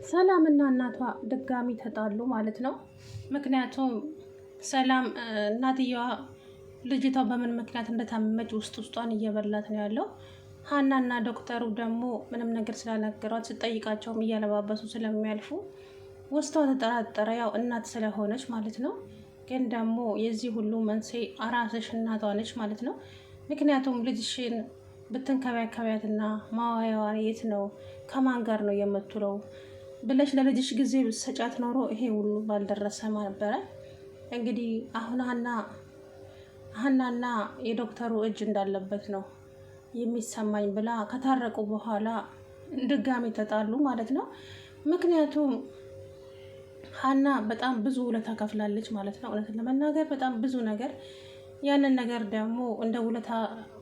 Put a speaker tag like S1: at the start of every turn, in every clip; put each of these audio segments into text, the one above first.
S1: ሰላምና እናቷ ድጋሚ ተጣሉ ማለት ነው። ምክንያቱም ሰላም እናትየዋ ልጅቷ በምን ምክንያት እንደታመመች ውስጧን እየበላት ነው ያለው። ሀናና ዶክተሩ ደግሞ ምንም ነገር ስላልነገሯት ስጠይቃቸውም እያለባበሱ ስለሚያልፉ ውስጧ ተጠራጠረ። ያው እናት ስለሆነች ማለት ነው። ግን ደግሞ የዚህ ሁሉ መንስኤ አራስሽ እናቷ ነች ማለት ነው። ምክንያቱም ልጅሽን ብትንከባከቢያትና ማዋያዋ የት ነው ከማን ጋር ነው የምትውለው ብለሽ ለልጅሽ ጊዜ ሰጫት ኖሮ ይሄ ሁሉ ባልደረሰ ነበረ። እንግዲህ አሁን ሀናና የዶክተሩ እጅ እንዳለበት ነው የሚሰማኝ ብላ ከታረቁ በኋላ ድጋሚ ተጣሉ ማለት ነው። ምክንያቱም ሀና በጣም ብዙ ውለታ ከፍላለች ማለት ነው። እውነት ለመናገር በጣም ብዙ ነገር፣ ያንን ነገር ደግሞ እንደ ውለታ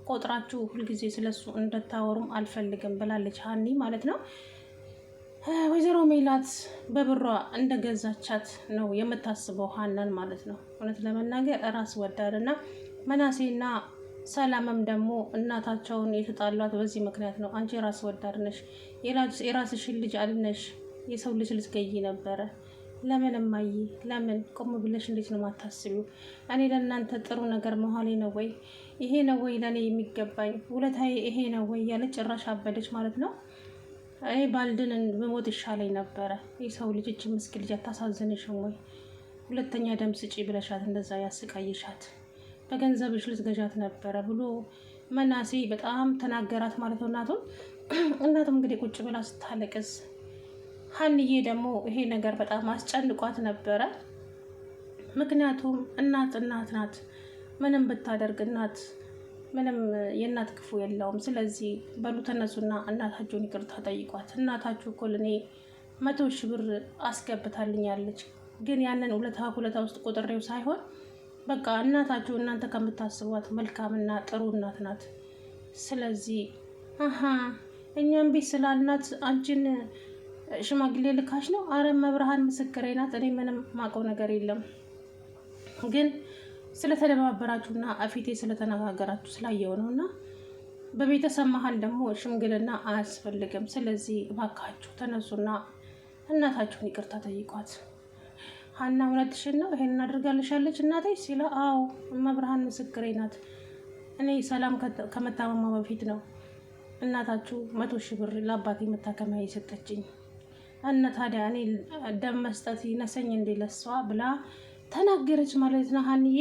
S1: ቆጥራችሁ ሁልጊዜ ስለሱ እንደታወሩም አልፈልግም ብላለች ሀኒ ማለት ነው። ወይዘሮ ሜላት በብሯ እንደገዛቻት ነው የምታስበው ሀናን ማለት ነው። እውነት ለመናገር ራስ ወዳድና መናሴና ሰላምም ደግሞ እናታቸውን የተጣሏት በዚህ ምክንያት ነው። አንቺ ራስ ወዳድ ነሽ፣ የራስሽን ልጅ አልነሽ የሰው ልጅ ልትገይ ነበረ። ለምን እማዬ ለምን ቆም ብለሽ እንዴት ነው ማታስቢው? እኔ ለእናንተ ጥሩ ነገር መሀሌ ነው ወይ ይሄ ነው ወይ ለእኔ የሚገባኝ ውለታዬ ይሄ ነው ወይ ያለች ጭራሽ አበደች ማለት ነው። እኔ ባልድን በሞት ይሻለኝ ነበረ። የሰው ልጅ እች ምስኪን ልጅ አታሳዝንሽም ወይ? ሁለተኛ ደም ስጪ ብለሻት እንደዛ ያስቃይሻት በገንዘብሽ ልትገዣት ነበረ ብሎ መናሴ በጣም ተናገራት ማለት ነው። እናቱም እንግዲህ ቁጭ ብላ ስታለቅስ፣ ሀንዬ ደግሞ ይሄ ነገር በጣም አስጨንቋት ነበረ። ምክንያቱም እናት ናት። ምንም ብታደርግ እናት ምንም የእናት ክፉ የለውም። ስለዚህ በሉ ተነሱና እናታችሁን ይቅርታ ጠይቋት። እናታችሁ እኮ ለእኔ 100,000 ብር አስገብታልኛለች። ግን ያንን ሁለታ ውስጥ ቁጥሬው ሳይሆን በቃ እናታችሁ እናንተ ከምታስቧት መልካምና ጥሩ እናት ናት። ስለዚህ እኛም ቤት ስላልናት አንቺን ሽማግሌ ልካሽ ነው? አረ መብርሃን ምስክሬ ናት። እኔ ምንም ማውቀው ነገር የለም። ግን ስለተደባበራችሁና አፊቴ ስለተነጋገራችሁ ስላየው ነው። እና በቤተሰብ መሀል ደግሞ ሽምግልና አያስፈልግም። ስለዚህ እባካችሁ ተነሱና እናታችሁን ይቅርታ ጠይቋት። ሀና እውነትሽን ነው ይሄን እናደርጋልሻለች እናቴ ሲላ፣ አዎ መብርሃን ምስክሬ ናት። እኔ ሰላም ከመታመማ በፊት ነው እናታችሁ 100,000 ብር ለአባቴ መታከሚያ የሰጠችኝ እና ታዲያ እኔ ደም መስጠት ይነሰኝ እንዴ ለሷ ብላ ተናገረች ማለት ነው ሀኒዬ።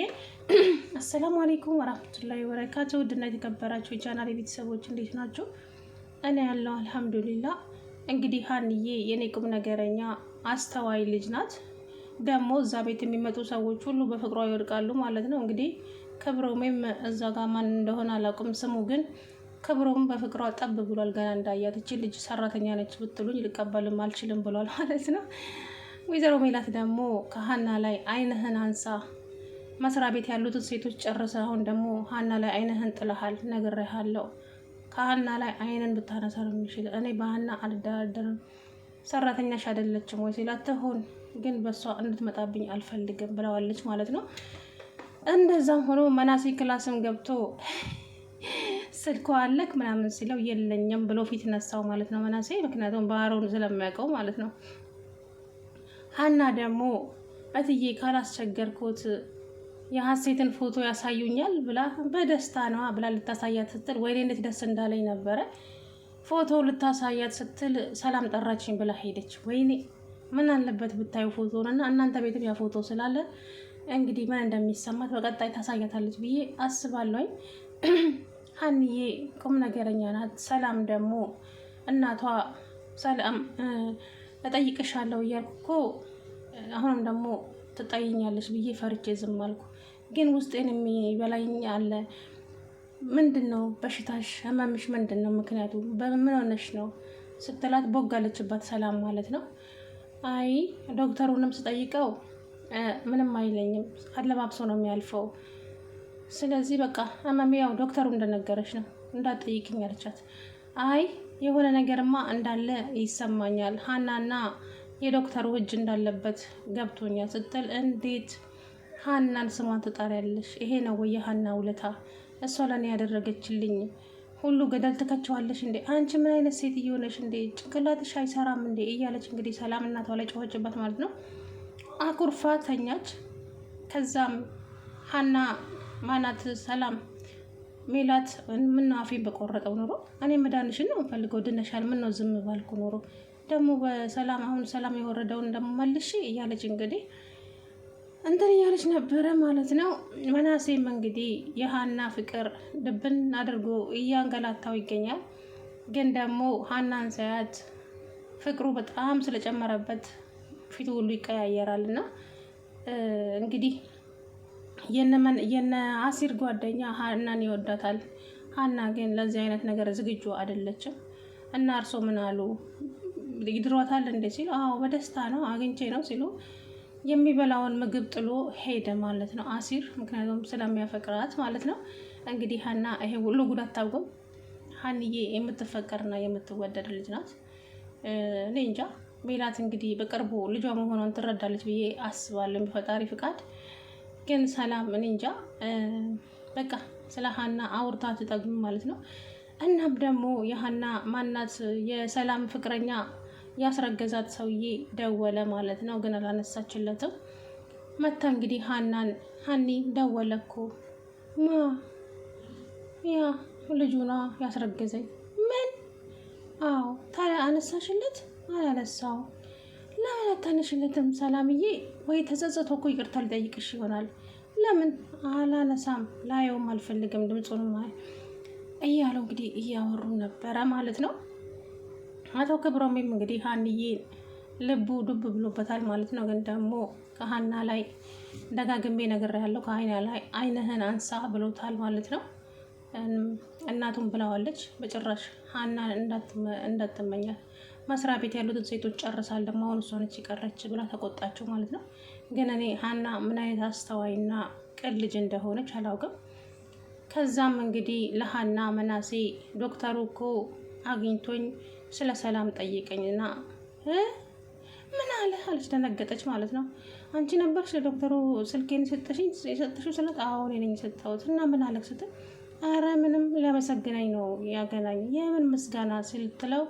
S1: አሰላሙ አለይኩም ወራህመቱላሂ ወበረካቱ። ውድና የተከበራችሁ የቻናል ቤተሰቦች እንዴት ናችሁ? እኔ ያለው አልሐምዱሊላህ። እንግዲህ ሀኒዬ የኔ ቁም ነገረኛ አስተዋይ ልጅ ናት። ደግሞ እዛ ቤት የሚመጡ ሰዎች ሁሉ በፍቅሯ ይወድቃሉ ማለት ነው። እንግዲህ ክብሮሜም እዛ ጋር ማን እንደሆነ አላውቅም፣ ስሙ ግን ክብሮም በፍቅሯ ጠብ ብሏል። ገና እንዳያት እቺ ልጅ ሰራተኛ ነች ብትሉኝ ልቀበልም አልችልም ብሏል ማለት ነው። ወይዘሮ ሜላት ደግሞ ከሀና ላይ አይንህን አንሳ፣ መስሪያ ቤት ያሉትን ሴቶች ጨርሰ፣ አሁን ደግሞ ሀና ላይ አይንህን ጥለሃል፣ ነግሬሃለሁ። ከሀና ላይ አይንን ብታነሳ ነው የሚችል። እኔ በሀና አልደራደርም፣ ሰራተኛሽ አይደለችም ወይ ሲላት፣ ትሆን ግን በሷ እንድትመጣብኝ አልፈልግም ብለዋለች ማለት ነው። እንደዛም ሆኖ መናሴ ክላስም ገብቶ ስልኳ አለክ ምናምን ሲለው የለኝም ብሎ ፊት ነሳው ማለት ነው መናሴ። ምክንያቱም ባህሩን ስለሚያውቀው ማለት ነው። ሀና ደግሞ እትዬ ካላስቸገርኩት የሀሴትን ፎቶ ያሳዩኛል ብላ በደስታ ነዋ ብላ ልታሳያት ስትል ወይኔ እንዴት ደስ እንዳለኝ ነበረ። ፎቶ ልታሳያት ስትል ሰላም ጠራችኝ ብላ ሄደች። ወይኔ ምን አለበት ብታዩ ፎቶንና እናንተ ቤትም ያ ፎቶ ስላለ እንግዲህ ምን እንደሚሰማት በቀጣይ ታሳያታለች ብዬ አስባለሁኝ። ሀኒዬ ቁም ነገረኛ ናት። ሰላም ደግሞ እናቷ ሰላም እጠይቅሻለሁ እያልኩ እኮ አሁንም ደግሞ ትጠይኛለች ብዬ ፈርቼ ዝም አልኩ። ግን ውስጤን የሚበላኝ አለ። ምንድን ነው በሽታሽ? ህመምሽ ምንድን ነው? ምክንያቱ በምን ሆነሽ ነው ስትላት ቦጋለችባት ሰላም ማለት ነው። አይ ዶክተሩንም ስጠይቀው ምንም አይለኝም፣ አለባብሶ ነው የሚያልፈው። ስለዚህ በቃ ህመሜ ያው ዶክተሩ እንደነገረች ነው እንዳትጠይቅኝ አለቻት። አይ የሆነ ነገርማ እንዳለ ይሰማኛል፣ ሀናና የዶክተሩ እጅ እንዳለበት ገብቶኛል ስትል፣ እንዴት ሀናን ስሟን ትጠሪያለሽ? ይሄ ነው ወይ የሀና ውለታ? እሷ ለእኔ ያደረገችልኝ ሁሉ ገደል ትከቸዋለሽ እንዴ? አንቺ ምን አይነት ሴትዮ ነሽ እንዴ? ጭንቅላትሽ አይሰራም እንዴ? እያለች እንግዲህ ሰላም እናቷ ላይ ጮኸችባት ማለት ነው። አኩርፋ ተኛች። ከዛም ሀና ማናት ሰላም ሜላት ምን አፌን በቆረጠው ኑሮ እኔ መዳንሽን ነው የምፈልገው፣ ድነሻል፣ ምን ነው ዝም ባልኩ ኑሮ ደግሞ በሰላም አሁን ሰላም የወረደውን ደግሞ መልሽ እያለች እንግዲህ እንትን እያለች ነበረ ማለት ነው። መናሴም እንግዲህ የሀና ፍቅር ድብን አድርጎ እያንገላታው ይገኛል። ግን ደግሞ ሀናን ሳያት ፍቅሩ በጣም ስለጨመረበት ፊቱ ሁሉ ይቀያየራል እና እንግዲህ የነ አሲር ጓደኛ ሀናን ይወዳታል። ሀና ግን ለዚህ አይነት ነገር ዝግጁ አይደለችም። እና እርሶ ምን አሉ? ይድሯታል እንዴ ሲሉ፣ አዎ በደስታ ነው አግኝቼ ነው ሲሉ የሚበላውን ምግብ ጥሎ ሄደ ማለት ነው አሲር፣ ምክንያቱም ስለሚያፈቅራት ማለት ነው። እንግዲህ ሀና ይሄ ሁሉ ጉድ አታውቅም። ሀንዬ የምትፈቀርና የምትወደድ ልጅ ናት። እኔ እንጃ ሜላት እንግዲህ በቅርቡ ልጇ መሆኗን ትረዳለች ብዬ አስባለሁ፣ በፈጣሪ ፍቃድ። ግን ሰላም እኔ እንጃ በቃ ስለ ሀና አውርታ ትጠግም ማለት ነው። እናም ደግሞ የሀና ማናት የሰላም ፍቅረኛ ያስረገዛት ሰውዬ ደወለ ማለት ነው። ግን አላነሳችለትም። መታ እንግዲህ ሀኒ ደወለ እኮ ያ ልጁና ያስረገዘኝ። ምን? አዎ ታዲያ አነሳሽለት? አላነሳው። ለምን አታነሽለትም ሰላምዬ? ወይ ተጸጸቶ እኮ ይቅርታ ሊጠይቅሽ ይሆናል። ለምን አላነሳም? ላየውም አልፈልግም ድምፁንም እያለው እንግዲህ እያወሩ ነበረ ማለት ነው። አቶ ክብሮሜም እንግዲህ ሀንዬ ልቡ ዱብ ብሎበታል ማለት ነው። ግን ደግሞ ከሀና ላይ ደጋግሜ ነግሬያለሁ፣ ከሀና ላይ አይንህን አንሳ ብሎታል ማለት ነው። እናቱም ብለዋለች በጭራሽ ሀናን እንዳትመኛል፣ መስሪያ ቤት ያሉትን ሴቶች ጨርሳል፣ ደግሞ አሁን እሷ ነች የቀረች ብላ ተቆጣችው ማለት ነው። ግን እኔ ሀና ምን አይነት አስተዋይና ቅን ልጅ እንደሆነች አላውቅም። ከዛም እንግዲህ ለሀና መናሴ ዶክተሩ እኮ አግኝቶኝ ስለ ሰላም ጠይቀኝና ምን አለ አለች። ደነገጠች ማለት ነው። አንቺ ነበርሽ ለዶክተሩ ስልኬን የሰጠሽው ስለት? አዎ እኔ ነኝ የሰጠሁት። እና ምን አለ ስትል፣ አረ ምንም ሊያመሰግነኝ ነው ያገናኝ። የምን ምስጋና ስትለው፣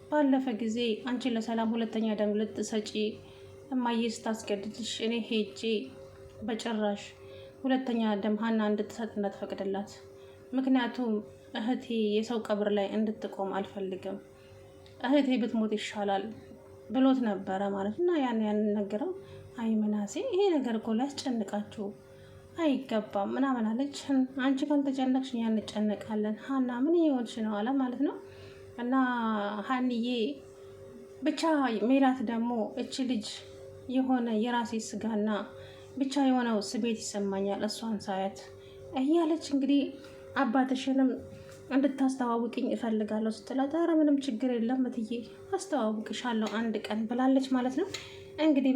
S1: ባለፈ ጊዜ አንቺ ለሰላም ሁለተኛ ደም ልትሰጪ እማዬ ስታስገድድሽ እኔ ሄጄ በጭራሽ ሁለተኛ ደም ሀና እንድትሰጥ እንዳትፈቅድላት፣ ምክንያቱም እህቴ የሰው ቀብር ላይ እንድትቆም አልፈልግም፣ እህቴ ብትሞት ይሻላል ብሎት ነበረ ማለት እና ያን ነገረው። አይ መናሴ ይሄ ነገር እኮ ሊያስጨንቃችሁ አይገባም ምናምን አለች። አንቺ ካልተጨነቅሽ እኛ እንጨነቃለን፣ ሀና ምን እየሆንሽ ነው አለ ማለት ነው። እና ሀንዬ ብቻ ሜላት ደግሞ እች ልጅ የሆነ የራሴ ስጋና ብቻ የሆነው ስሜት ይሰማኛል እሷን ሳያት እያለች እንግዲህ አባትሽንም እንድታስተዋውቅኝ እፈልጋለሁ ስትላት፣ ኧረ ምንም ችግር የለም እትዬ አስተዋውቅሻለሁ አንድ ቀን ብላለች ማለት ነው። እንግዲህ